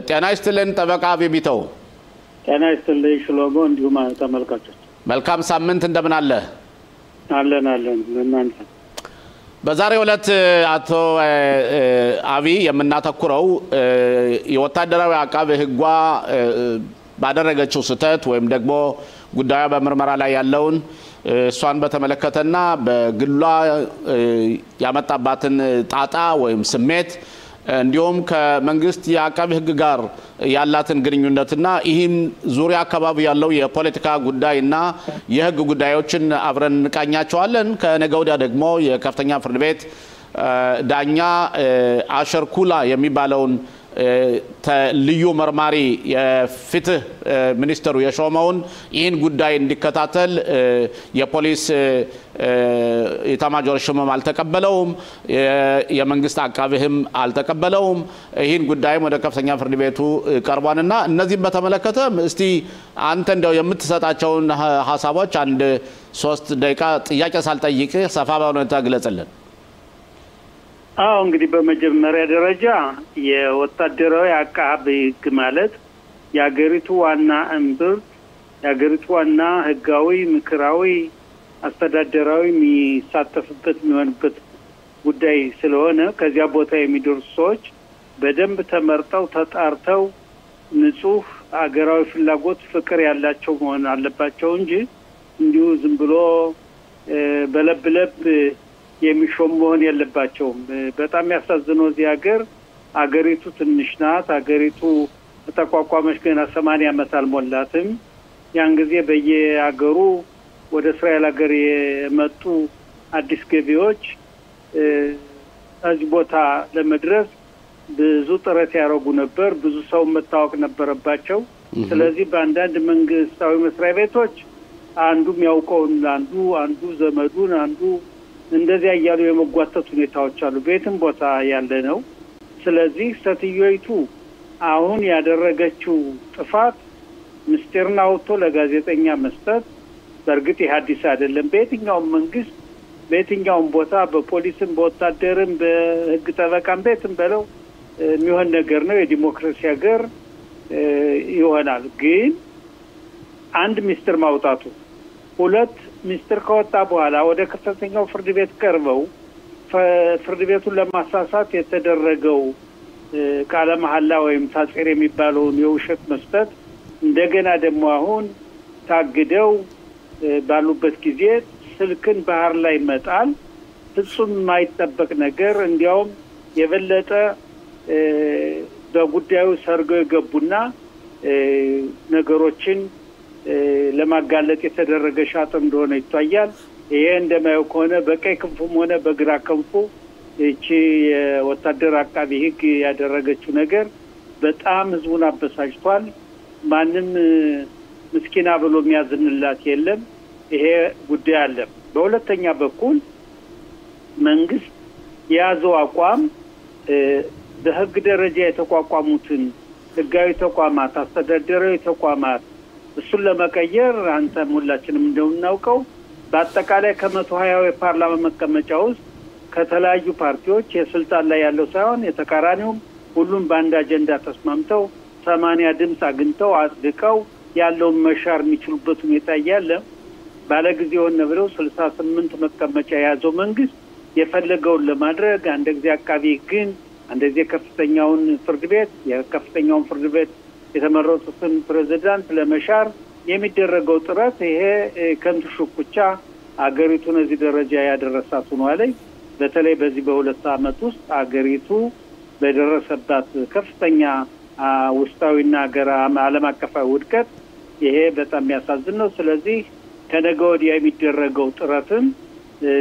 ጤና ይስጥልን ጠበቃ ቢቢተው ጤና ይስጥልኝ ሽሎሞ እንዲሁም ተመልካቾች መልካም ሳምንት እንደምን አለ አለን ለናንተ በዛሬው ዕለት አቶ አቢ የምናተኩረው የወታደራዊ አቃቤ ህጓ ባደረገችው ስህተት ወይም ደግሞ ጉዳዩ በመርመራ ላይ ያለውን እሷን በተመለከተና በግሏ ያመጣባትን ጣጣ ወይም ስሜት እንዲሁም ከመንግስት የአቃቤ ህግ ጋር ያላትን ግንኙነትና ይህን ዙሪያ አካባቢ ያለው የፖለቲካ ጉዳይና የህግ ጉዳዮችን አብረን እንቃኛቸዋለን። ከነገ ወዲያ ደግሞ የከፍተኛ ፍርድ ቤት ዳኛ አሸርኩላ የሚባለውን ልዩ መርማሪ የፍትህ ሚኒስትሩ የሾመውን ይህን ጉዳይ እንዲከታተል የፖሊስ የታማጆር ሹምም አልተቀበለውም፣ የመንግስት አቃቤህም አልተቀበለውም። ይህን ጉዳይም ወደ ከፍተኛ ፍርድ ቤቱ ቀርቧልና እነዚህን በተመለከተ እስቲ አንተ እንደው የምትሰጣቸውን ሐሳቦች አንድ 3 ደቂቃ ጥያቄ ሳልጠይቅ ሰፋ ባለ ሁኔታ ግለጽልን። እንግዲህ በመጀመሪያ ደረጃ የወታደራዊ አቃቤ ህግ ማለት የሀገሪቱ ዋና እምብርት የሀገሪቱ ዋና ህጋዊ ምክራዊ አስተዳደራዊ የሚሳተፍበት የሚሆንበት ጉዳይ ስለሆነ ከዚያ ቦታ የሚደርሱ ሰዎች በደንብ ተመርጠው ተጣርተው ንጹህ ሀገራዊ ፍላጎት ፍቅር ያላቸው መሆን አለባቸው እንጂ እንዲሁ ዝም ብሎ በለብለብ የሚሾም መሆን የለባቸውም። በጣም ያሳዝነው እዚህ ሀገሪቱ ትንሽ ናት። ሀገሪቱ ተቋቋመች ገና 80 ዓመት አልሞላትም። ያን ጊዜ በየሀገሩ ወደ እስራኤል ሀገር የመጡ አዲስ ገቢዎች እዚህ ቦታ ለመድረስ ብዙ ጥረት ያደርጉ ነበር። ብዙ ሰው መታወቅ ነበረባቸው። ስለዚህ በአንዳንድ መንግስታዊ መስሪያ ቤቶች አንዱም ያውቀውን አንዱ ዘመዱን አንዱ እንደዚያ ያያሉ የመጓተት ሁኔታዎች አሉ። ቤትም ቦታ ያለ ነው። ስለዚህ ሴትዮይቱ አሁን ያደረገችው ጥፋት ምስጢርና አውጥቶ ለጋዜጠኛ መስጠት በእርግጥ አዲስ አይደለም። በየትኛውም መንግስት በየትኛውም ቦታ በፖሊስም በወታደርም በህግ ጠበቃም ቤትም በለው የሚሆን ነገር ነው። የዲሞክራሲ ሀገር ይሆናል። ግን አንድ ምስጢር ማውጣቱ ሁለት ምስጢር ከወጣ በኋላ ወደ ከፍተኛው ፍርድ ቤት ቀርበው ፍርድ ቤቱን ለማሳሳት የተደረገው ቃለ መሐላ ወይም ታጽር የሚባለውን የውሸት መስጠት እንደገና ደግሞ አሁን ታግደው ባሉበት ጊዜ ስልክን ባህር ላይ መጣል ፍጹም የማይጠበቅ ነገር እንዲያውም የበለጠ በጉዳዩ ሰርገው የገቡና ነገሮችን ለማጋለጥ የተደረገ ሻጥ እንደሆነ ይታያል። ይሄ እንደማየው ከሆነ በቀይ ክንፉም ሆነ በግራ ክንፉ እቺ የወታደር አቃቤ ህግ ያደረገችው ነገር በጣም ህዝቡን አበሳጭቷል። ማንም ምስኪና ብሎ የሚያዝንላት የለም። ይሄ ጉዳይ አለ። በሁለተኛ በኩል መንግስት የያዘው አቋም በህግ ደረጃ የተቋቋሙትን ህጋዊ ተቋማት አስተዳደራዊ ተቋማት እሱን ለመቀየር አንተ ሁላችንም እንደምናውቀው በአጠቃላይ ከ120 የፓርላማ መቀመጫ ውስጥ ከተለያዩ ፓርቲዎች የስልጣን ላይ ያለው ሳይሆን የተቃራኒውም ሁሉም በአንድ አጀንዳ ተስማምተው 80 ድምጽ አግኝተው አጽድቀው ያለውን መሻር የሚችሉበት ሁኔታ ያለ ባለጊዜው ነው ብለው 68 መቀመጫ ያዘው መንግስት የፈለገውን ለማድረግ አንድ ጊዜ አቃቤ ግን አንድ ጊዜ ከፍተኛውን ፍርድ ቤት የከፍተኛውን ፍርድ ቤት የተመረጡትን ፕሬዝዳንት ለመሻር የሚደረገው ጥረት ይሄ ከንቱ ሽኩቻ አገሪቱን እዚህ ደረጃ ያደረሳት ነው አለ። በተለይ በዚህ በ2 ዓመት ውስጥ አገሪቱ በደረሰባት ከፍተኛ ውስጣዊና ዓለም አቀፋዊ ውድቀት ይሄ በጣም ያሳዝን ነው። ስለዚህ ከነገ ወዲያ የሚደረገው ጥረትም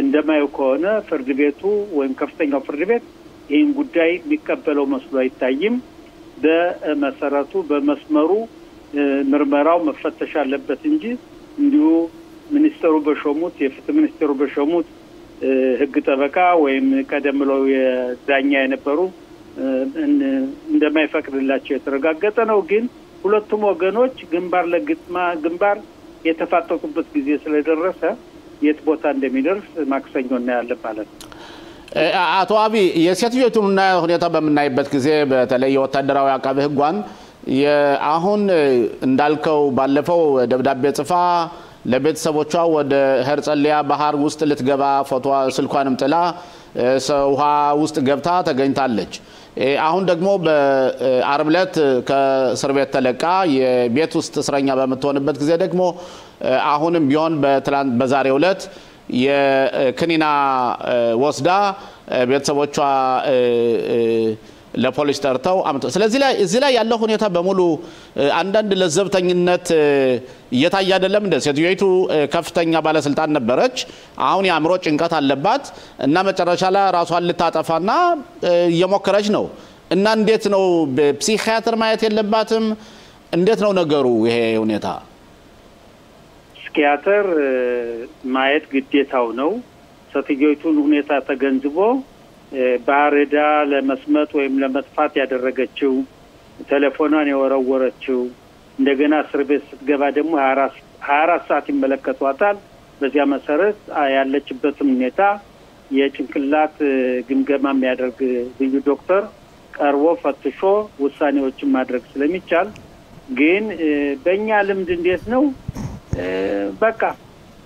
እንደማየው ከሆነ ፍርድ ቤቱ ወይም ከፍተኛው ፍርድ ቤት ይህን ጉዳይ የሚቀበለው መስሎ አይታይም። በመሰረቱ በመስመሩ ምርመራው መፈተሽ አለበት እንጂ እንዲሁ ሚኒስትሩ በሾሙት የፍትህ ሚኒስትሩ በሾሙት ህግ ጠበቃ ወይም ቀደም ብለው የዳኛ የነበሩ እንደማይፈቅድላቸው የተረጋገጠ ነው። ግን ሁለቱም ወገኖች ግንባር የተፋጠጡበት ጊዜ ስለደረሰ የት ቦታ እንደሚደርስ ማክሰኞ እናያለን ማለት ነው። አቶ አቢ የሴትዮቱንና ሁኔታ በመናይበት ጊዜ በተለይ ወታደራዊ አቃቤ ህጓን አሁን እንዳልከው ባለፈው ደብዳቤ ጽፋ ለቤተሰቦቿ ወደ ሄርጸሊያ ባህር ውስጥ ልትገባ ፎቶ ስልኳንም ጥላ ውሃ ውስጥ ገብታ ተገኝታለች። አሁን ደግሞ በአርብ ዕለት ከእስር ቤት ተለቃ የቤት ውስጥ እስረኛ በመተሆንበት ጊዜ ደግሞ አሁንም ቢሆን በዛሬው ዕለት የክኒና ወስዳ ቤተሰቦቿ ለፖሊስ ጠርተው ስለዚህ እዚህ ላይ ያለው ሁኔታ በሙሉ አንዳንድ ለዘብተኝነት እየታየ አይደለም። እንደ ሴትዮይቱ ከፍተኛ ባለስልጣን ነበረች። አሁን የአእምሮ ጭንቀት አለባት እና መጨረሻ ላይ ራሷን ልታጠፋና እየሞከረች ነው። እና እንዴት ነው ፕሲኪያትር ማየት የለባትም? እንዴት ነው ነገሩ ይሄ ሁኔታ? ፕሲኪያትር ማየት ግዴታው ነው። ሴትዮይቱን ሁኔታ ተገንዝቦ ባረዳ ለመስመጥ ወይም ለመጥፋት ያደረገችው ቴሌፎኗን የወረወረችው እንደገና እስር ቤት ስትገባ ደግሞ 24 ሰዓት ይመለከቷታል። በዚያ መሰረት ያለችበትን ሁኔታ የጭንቅላት ግምገማ የሚያደርግ ልዩ ዶክተር ቀርቦ ፈትሾ ውሳኔዎችን ማድረግ ስለሚቻል ግን በእኛ ልምድ እንዴት ነው በቃ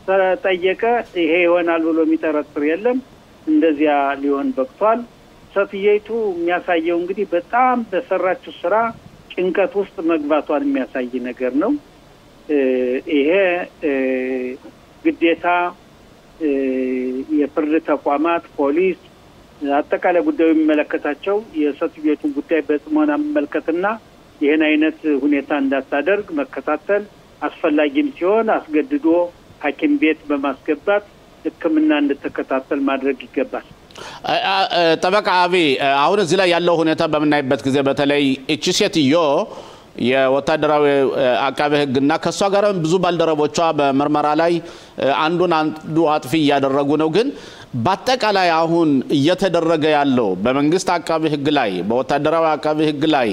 ተጠየቀ ይሄ ይሆናል ብሎ የሚጠረጥር የለም። እንደዚያ ሊሆን በቅቷል። ሴትዮይቱ የሚያሳየው እንግዲህ በጣም በሰራችው ስራ ጭንቀት ውስጥ መግባቷን የሚያሳይ ነገር ነው። ይሄ ግዴታ የፍርድ ተቋማት፣ ፖሊስ፣ አጠቃላይ ጉዳዩ የሚመለከታቸው የሴትዮይቱን ጉዳይ በጥሞና መመልከትና ይሄን አይነት ሁኔታ እንዳታደርግ መከታተል አስፈላጊም ሲሆን አስገድዶ ሐኪም ቤት በማስገባት ሕክምና እንድትከታተል ማድረግ ይገባል። ጠበቃ አቢ አሁን እዚህ ላይ ያለው ሁኔታ በመናይበት ጊዜ በተለይ እቺ ሴትዮ የወታደራዊ አቃቤ ህግና ከሷ ጋር ብዙ ባልደረቦቿ በመርመራ ላይ አንዱ አጥፊ ያደረጉ ነው። ግን በአጠቃላይ አሁን እየተደረገ ያለው በመንግስት አቃቤ ህግ ላይ በወታደራዊ አቃቤ ህግ ላይ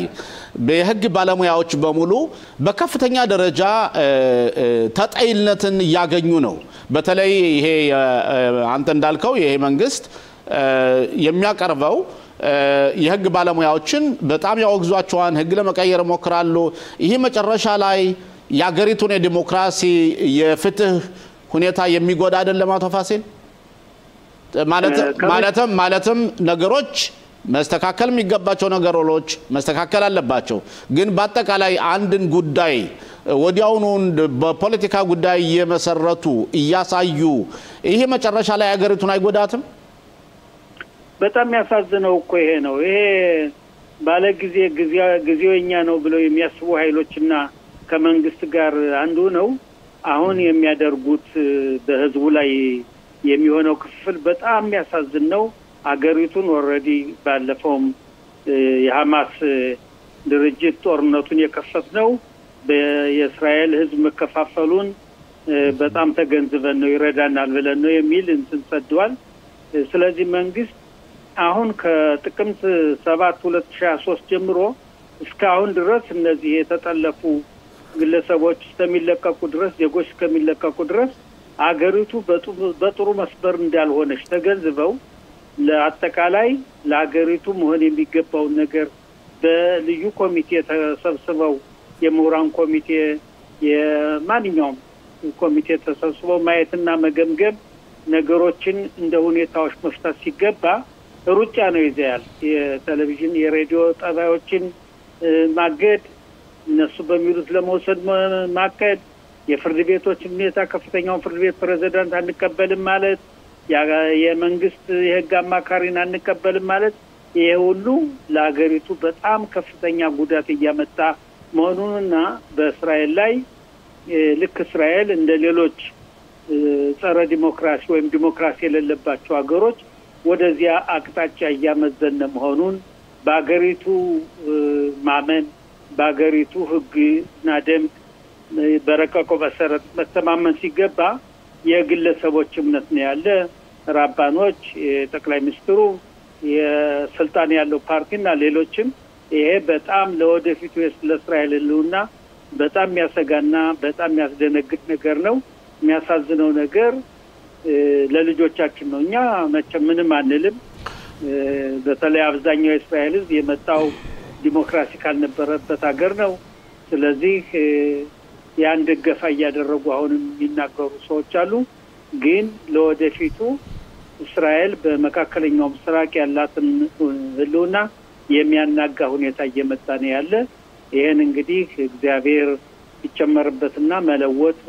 በህግ ባለሙያዎች በሙሉ በከፍተኛ ደረጃ ተጠይልነትን ያገኙ ነው። በተለይ ይሄ አንተ እንዳልከው ይሄ መንግስት የሚያቀርበው የህግ ባለሙያዎችን በጣም ያወግዟቸዋል፣ ህግ ለመቀየር ሞክራሉ። ይሄ መጨረሻ ላይ ያገሪቱን የዲሞክራሲ የፍትህ ሁኔታ የሚጎዳ አይደለም አቶ ፋሲል? ማለትም ነገሮች መስተካከል የሚገባቸው ነገሮች መስተካከል አለባቸው። ግን በአጠቃላይ አንድን ጉዳይ ወዲያውኑ በፖለቲካ ጉዳይ እየመሰረቱ እያሳዩ ይሄ መጨረሻ ላይ ያገሪቱን አይጎዳትም? በጣም ያሳዝነው እኮ ይሄ ነው። ይሄ ባለ ጊዜኛ ነው ብለው የሚያስቡ ኃይሎችና ከመንግስት ጋር አንዱ ነው አሁን የሚያደርጉት በህዝቡ ላይ የሚሆነው ክፍል በጣም ያሳዝን ነው። አገሪቱን ኦሬዲ ባለፈውም የሐማስ ድርጅት ጦርነቱን የከፈተው በእስራኤል ህዝብ መከፋፈሉን በጣም ተገንዝበን ነው ይረዳናል ብለን ነው የሚል እንሰደዋል። ስለዚህ መንግስት አሁን ከጥቅምት 7 2023 ጀምሮ እስካሁን ድረስ እነዚህ የተጠለፉ ግለሰቦች እስከሚለቀቁ ድረስ ዜጎች እስከሚለቀቁ ድረስ አገሪቱ በጥሩ መስመር እንዳልሆነች ተገንዝበው ለአጠቃላይ ለአገሪቱ መሆን የሚገባው ነገር በልዩ ኮሚቴ ተሰብስበው የምሁራን ኮሚቴ የማንኛውም ኮሚቴ ተሰብስበው ማየትና መገምገም ነገሮችን እንደ ሁኔታዎች መፍታት ሲገባ ሩጫ ነው ይዘያል። የቴሌቪዥን የሬዲዮ ጣቢያዎችን ማገድ፣ እነሱ በሚሉት ለመውሰድ ማቀድ፣ የፍርድ ቤቶች ሁኔታ ከፍተኛውን ፍርድ ቤት ፕሬዝዳንት አንቀበልም ማለት፣ የመንግስት የህግ አማካሪን አንቀበልም ማለት ይሄ ሁሉ ለሀገሪቱ በጣም ከፍተኛ ጉዳት እያመጣ መሆኑንና በእስራኤል ላይ ልክ እስራኤል እንደ ሌሎች ጸረ ዲሞክራሲ ወይም ዲሞክራሲ የሌለባቸው ሀገሮች ወደዚያ አቅጣጫ እያመዘነ መሆኑን በአገሪቱ ማመን በአገሪቱ ህግና ደንብ በረቀቀው መሰረት መተማመን ሲገባ የግለሰቦች እምነት ነው ያለ ራባኖች፣ ጠቅላይ ሚኒስትሩ፣ የስልጣን ያለው ፓርቲና ሌሎችም ይሄ በጣም ለወደፊቱ ለእስራኤል ህልውና በጣም የሚያሰጋና በጣም የሚያስደነግጥ ነገር ነው። የሚያሳዝነው ነገር ለልጆቻችን ነው እኛ መቼም ምንም አንልም በተለይ አብዛኛው የእስራኤል ህዝብ የመጣው ዲሞክራሲ ካልነበረበት ሀገር ነው ስለዚህ ያን ደገፋ ያደረጉ አሁንም የሚናገሩ ሰዎች አሉ ግን ለወደፊቱ እስራኤል በመካከለኛው ምስራቅ ያላትን ህልውና የሚያናጋ ሁኔታ እየመጣ ነው ያለ ይሄን እንግዲህ እግዚአብሔር ይጨመርበትና መለወጥ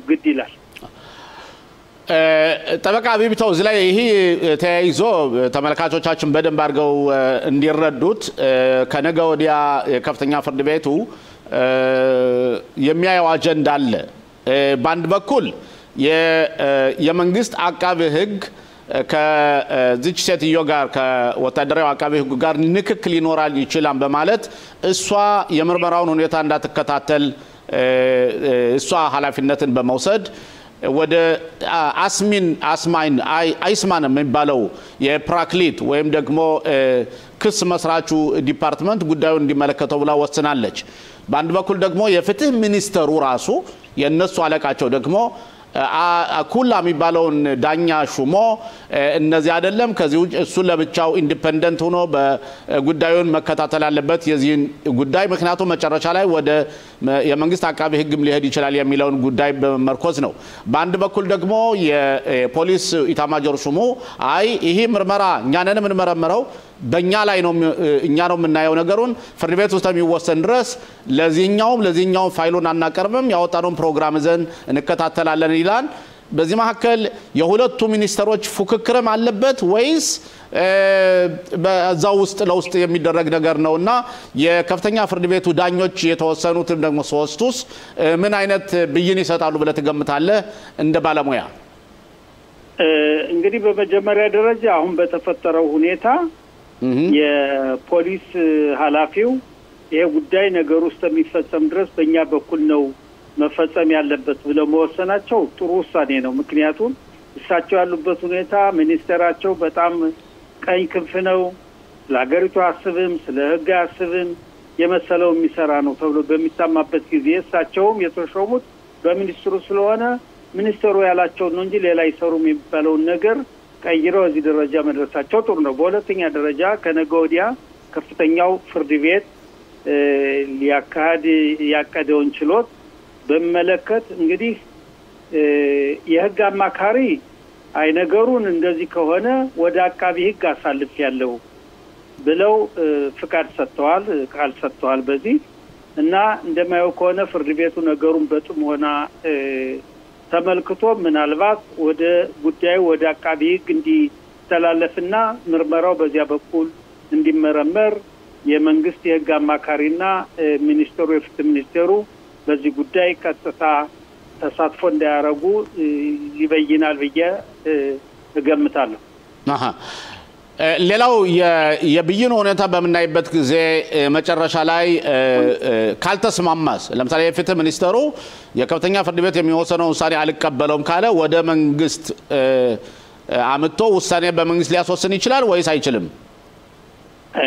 ግድ ይላል ጠበቃ ቢብተው እዚህ ላይ ይሄ ተያይዞ ተመልካቾቻችን በደንብ አድርገው እንዲረዱት ከነገ ወዲያ የከፍተኛ ፍርድ ቤቱ የሚያየው አጀንዳ አለ በአንድ በኩል የመንግስት አቃቤ ህግ ከዚች ሴትዮ ጋር ከወታደራዊ አቃቤ ህግ ጋር ንክክል ይኖራል ይችላል በማለት እሷ የምርመራውን ሁኔታ እንዳትከታተል እሷ ኃላፊነትን በመውሰድ ወደ አይስማን የሚባለው የፕራክሊት ወይም ደግሞ ክስ መስራቹ ዲፓርትመንት ጉዳዩን እንዲመለከተው ብላ ወስናለች በአንድ በኩል ደግሞ የፍትህ ሚኒስተሩ ራሱ የነሱ አለቃቸው ደግሞ አኩላ የሚባለውን ዳኛ ሹሞ እነዚህ አይደለም ከዚህ ውጭ እሱ ለብቻው ኢንዲፔንደንት ሆኖ በጉዳዩን መከታተል አለበት የዚህን ጉዳይ ምክንያቱም መጨረሻ ላይ ወደ የመንግስት አቃቤ ህግም ሊሄድ ይችላል የሚለውን ጉዳይ በመርኮዝ ነው በአንድ በኩል ደግሞ የፖሊስ ኢታማጆር ሹሙ አይ ይሄ ምርመራ እኛንን ምንመረመረው በእኛ ላይ ነው እኛ ነው የምናየው ነገሩን ፍርድ ቤት ውስጥ የሚወሰን ድረስ ለዚህኛው ፋይሉን አናቀርብም ያወጣነው ፕሮግራም ዘን እንከታተላለን ይላል በዚህ መሐከል የሁለቱ ሚኒስተሮች ፉክክርም አለበት ወይስ በዛው ውስጥ ለውስጥ የሚደረግ ነገር ነውና የከፍተኛ ፍርድ ቤቱ ዳኞች የተወሰኑትም ደግሞ ሶስቱስ ምን አይነት ብይን ይሰጣሉ ብለ ተገምታለህ እንደ ባለሙያ እንግዲህ በመጀመሪያ ደረጃ አሁን በተፈጠረው ሁኔታ የፖሊስ ኃላፊው ይሄ ጉዳይ ነገር ውስጥ የሚፈጸም ድረስ በእኛ በኩል ነው መፈጸም ያለበት ብለው መወሰናቸው ጥሩ ውሳኔ ነው ምክንያቱም እሳቸው ያሉበት ሁኔታ ሚኒስተራቸው በጣም ቀኝ ክንፍ ነው ለሀገሪቱ አስብም ስለ ህግ አስብም የመሰለው የሚሰራ ነው ተብሎ በሚታማበት ጊዜ እሳቸውም የተሾሙት በሚኒስትሩ ስለሆነ ሚኒስተሩ ያላቸው ነው እንጂ ሌላ ይሰሩ የሚባለው ነገር ቀይረው እዚህ ደረጃ መድረሳቸው ጥሩ ነው በሁለተኛ ደረጃ ከነገ ወዲያ ከፍተኛው ፍርድ ቤት ሊያካሂድ ያቀደውን ችሎት በመለከት እንግዲህ የህግ አማካሪ አይነገሩን እንደዚህ ከሆነ ወደ አቃቢ ህግ አሳልፍ ያለው ብለው ፍቃድ ሰጥተዋል ቃል ሰጥተዋል በዚህ እና እንደማየው ከሆነ ፍርድ ቤቱ ነገሩን በጥሞና ተመልክቶ ምናልባት ወደ ጉዳዩ ወደ አቃቢ ህግ እንዲተላለፍና ምርመራው በዚያ በኩል እንዲመረመር የመንግስት የህግ አማካሪና ሚኒስትሩ የፍትህ ሚኒስትሩ በዚህ ጉዳይ ቀጥታ ተሳትፎ እንዳያረጉ ይበይናል ብዬ እገምታለሁ ሌላው የብይኑ ሁኔታ በመናይበት ጊዜ መጨረሻ ላይ ካልተስማማስ ለምሳሌ የፍትህ ሚኒስተሩ የከፍተኛ ፍርድ ቤት የሚወሰነው ውሳኔ አልቀበለውም ካለ ወደ መንግስት አምጥቶ ውሳኔ በመንግስት ሊያስወስን ይችላል ወይስ አይችልም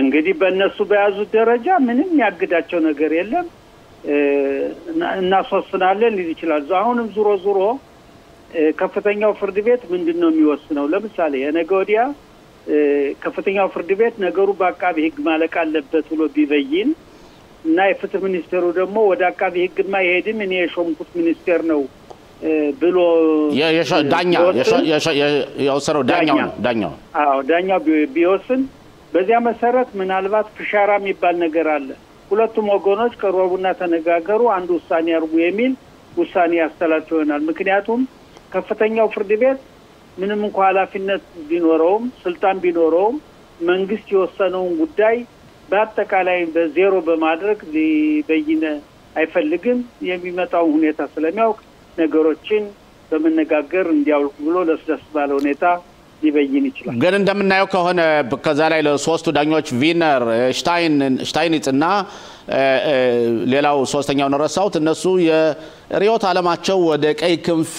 እንግዲህ በእነሱ በያዙት ደረጃ ምንም ያግዳቸው ነገር የለም እናስወስናለን ይችላል አሁንም ዙሮ ከፍተኛው ፍርድ ቤት ምንድነው የሚወስነው ለምሳሌ የነገ ወዲያ ከፍተኛው ፍርድ ቤት ነገሩ በአቃቢ ህግ ማለቅ አለበት ብሎ ቢበይን እና የፍትህ ሚኒስትሩ ደግሞ ወደ አቃቢ ህግማ ይሄድም እኔ የሾምኩት ሚኒስቴር ነው ብሎ ዳኛው ቢወስን በዚያ መሰረት ምናልባት ፍሻራ የሚባል ነገር አለ ሁለቱም ወገኖች ቀርበውና ተነጋገሩ አንድ ውሳኔ ያርጉ የሚል ውሳኔ ያስተላልፉ ይሆናል ምክንያቱም ከፍተኛው ፍርድ ቤት ምንም እንኳን ኃላፊነት ቢኖረውም ስልጣን ቢኖረውም መንግስት የወሰነውን ጉዳይ በአጠቃላይ በዜሮ በማድረግ ሊበይነ አይፈልግም የሚመጣው ሁኔታ ስለሚያውቅ ነገሮችን በመነጋገር እንዲያውቁ ብሎ ለስለስ ባለ ሁኔታ ሊበይን ይችላል ግን እንደምናየው ከሆነ ከዛ ላይ ለሶስቱ ዳኞች ቪነር ሽታይንስ እና ሌላው ሶስተኛው ነረሳውት እነሱ የሪዮት ዓለማቸው ወደ ቀይ ክንፍ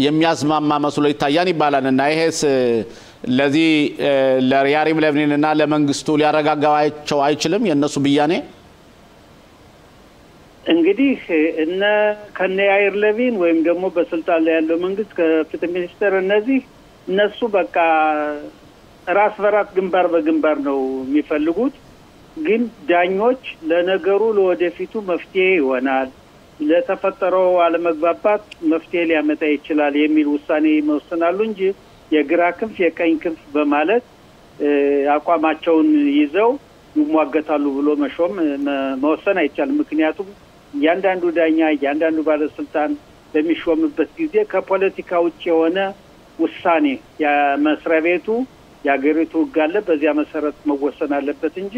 የሚያዝማማ መስሎ ይታያን ይባላልና ይሄስ ለዚህ ለሪያሪም ለብኒንና ለመንግስቱ ሊያረጋጋቸው አይችልም የነሱ ብያኔ እንግዲህ እነ ከነያይር ለቪን ወይም ደግሞ በስልጣን ላይ ያለው መንግስት ከፍትህ ሚኒስተር እነሱ በቃ ራስ በራስ ግንባር በግንባር ነው የሚፈልጉት። ግን ዳኞች ለነገሩ ለወደፊቱ መፍትሄ ይሆናል፣ ለተፈጠረው አለመግባባት መፍትሄ ሊያመጣ ይችላል የሚል ውሳኔ ይወስናሉ እንጂ የግራ ክንፍ የቀኝ ክንፍ በማለት አቋማቸውን ይዘው ይሟገታሉ ብሎ መወሰን አይቻልም። ምክንያቱም እያንዳንዱ ዳኛ እያንዳንዱ ባለስልጣን በሚሾምበት ጊዜ ከፖለቲካ ውጭ የሆነ ውሳኔ የመስሪያ ቤቱ የሀገሪቱ ሕግ አለ፣ በዚያ መሰረት መወሰን አለበት እንጂ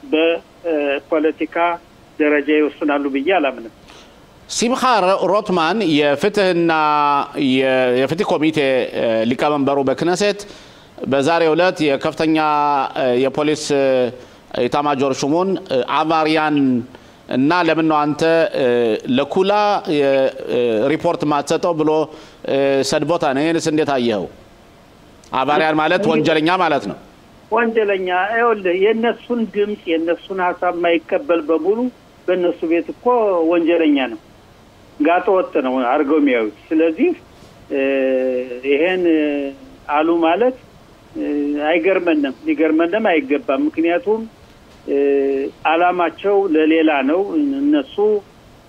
በፖለቲካ ደረጃ ይወስናሉ ብዬ አላምንም። ሲምኻ ሮትማን የፍትህና የፍትህ ኮሚቴ ሊቀመንበሩ በክነሴት በዛሬው ዕለት የከፍተኛ የፖሊስ ኢታማጆር ሹሙን አቫሪያን እና ለምን ነው አንተ ለኩላ ሪፖርት ማትሰጠው ብሎ ሰድቦታ ነው። ይሄንስ እንዴት አየኸው? አቫሪያን ማለት ወንጀለኛ ማለት ነው። ወንጀለኛ አይወልህ የነሱን ድምጽ የነሱን ሐሳብ ማይቀበል በሙሉ በእነሱ ቤት እኮ ወንጀለኛ ነው፣ ጋጠ ወጥ ነው አርገው የሚያዩት። ስለዚህ ይሄን አሉ ማለት አይገርመንም፣ ሊገርመንም አይገባም። ምክንያቱም አላማቸው ለሌላ ነው። እነሱ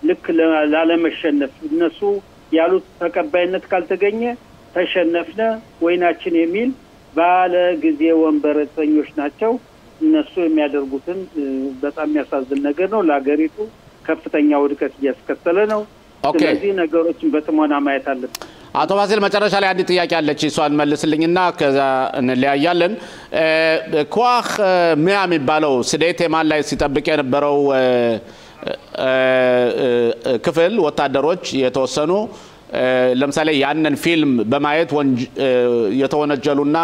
ልክ ላለመሸነፍ እነሱ ያሉት ተቀባይነት ካልተገኘ ተሸነፍነ ወይናችን የሚል ባለ ጊዜ ወንበረተኞች ናቸው። እነሱ የሚያደርጉትን በጣም የሚያሳዝን ነገር ነው። ለሀገሪቱ ከፍተኛ ውድቀት እያስከተለ ነው። ስለዚህ ነገሮችን በጥሞና ማየት አለብን። አቶ ፋሲል መጨረሻ ላይ አንድ ጥያቄ አለች፣ እሷን መልስልኝና ከዛ እንለያያለን። ኳህ ሚያ የሚባለው ስዴት ማን ላይ ሲጠብቅ የነበረው ክፍል ወታደሮች የተወሰኑ ለምሳሌ ያንን ፊልም በማየት የተወነጀሉና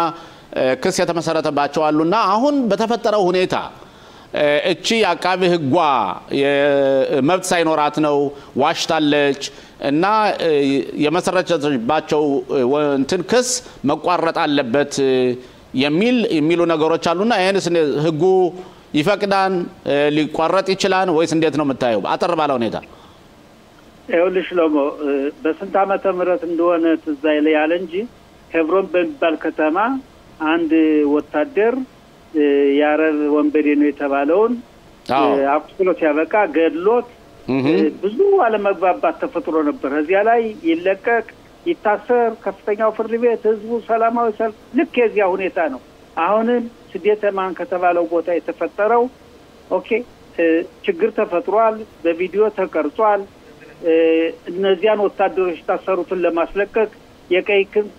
ክስ የተመሰረተባቸው አሉና አሁን በተፈጠረው ሁኔታ እቺ አቃቤ ሕጓ መብት ሳይኖራት ነው ዋሽታለች እና የመሰረተባቸው እንትን ክስ መቋረጥ አለበት የሚሉ ነገሮች አሉና ይሄንስ ሕጉ ይፈቅዳን ሊቋረጥ ይችላል ወይስ እንዴት ነው የምታየው? አጠር ባለ ሁኔታ ይኸውልሽ ለሞ በስንት ዓመተ ምህረት እንደሆነ ትዝ ይላል እንጂ ሄብሮን በሚባል ከተማ አንድ ወታደር ያረር ወንበዴ ነው የተባለውን አቁስሎት ያበቃ ገድሎት ብዙ አለመግባባት ተፈጥሮ ነበር። እዚያ ላይ ይለቀቅ ይታሰር ከፍተኛው ፍርድ ቤት ህዝቡ ሰላማዊ ሰልፍ ልክ የዚያ ሁኔታ ነው። አሁንም ስደተማን ከተባለው ቦታ የተፈጠረው ችግር ተፈጥሯል፣ በቪዲዮ ተቀርጿል። እነዚያን ወታደሮች ታሰሩትን ለማስለቀቅ የቀይ ክንፍ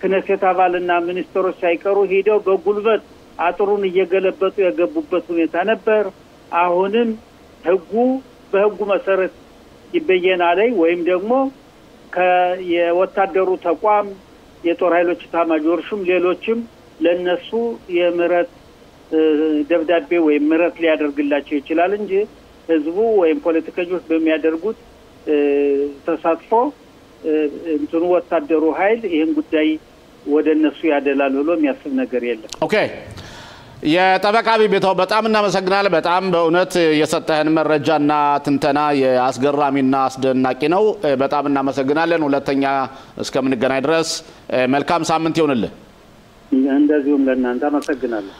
ክነሴት አባልና ሚኒስትሮች ሳይቀሩ ሄደው በጉልበት አጥሩን እየገለበጡ የገቡበት ሁኔታ ነበር። አሁንም በህጉ መሰረት ይበየናል ወይም ደግሞ የወታደሩ ተቋም የጦር ኃይሎች ኢታማዦር ሹም ሌሎችም ለነሱ የምህረት ደብዳቤ ወይም ምህረት ሊያደርግላቸው ይችላል እንጂ ህዝቡ ወይም ፖለቲከኞች በሚያደርጉት ተሳትፎ እንትኑ ወታደሩ ኃይል ይሄን ጉዳይ ወደነሱ ያደላል ብሎ የሚያስብ ነገር የለም። ኦኬ የጠበቃ ቢቤታው በጣም እናመሰግናለን። በጣም በእውነት የሰጠህን መረጃና ትንተና የአስገራሚና አስደናቂ ነው። በጣም እናመሰግናለን። ሁለተኛ እስከምንገናኝ ድረስ መልካም ሳምንት ይሁንልህ። እንደዚሁም ለእናንተ አመሰግናለሁ።